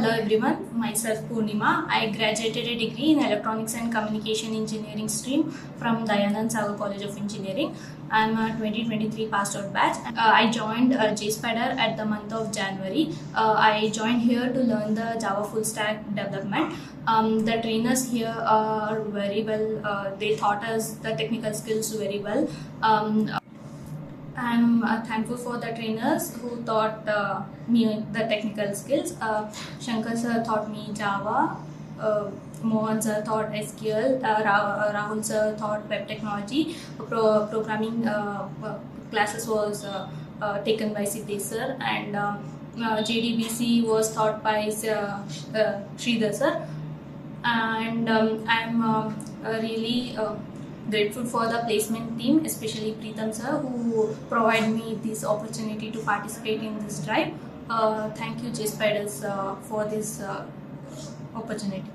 Hello everyone, myself Poornima. I graduated a degree in Electronics and Communication Engineering stream from Dayanand Sagar College of Engineering. I'm a 2023 passed out batch. I joined JSPIDER at the month of January. I joined here to learn the Java full stack development. The trainers here are very well, they taught us the technical skills very well. I'm thankful for the trainers who taught me the technical skills. Shankar sir taught me Java, Mohan sir taught SQL, Rahul sir taught web technology, programming classes was taken by Siddesh sir, and JDBC was taught by Sridhar sir. And I'm really grateful for the placement team, especially Preetham sir, who provided me this opportunity to participate in this drive. Thank you JSPIDERS for this opportunity.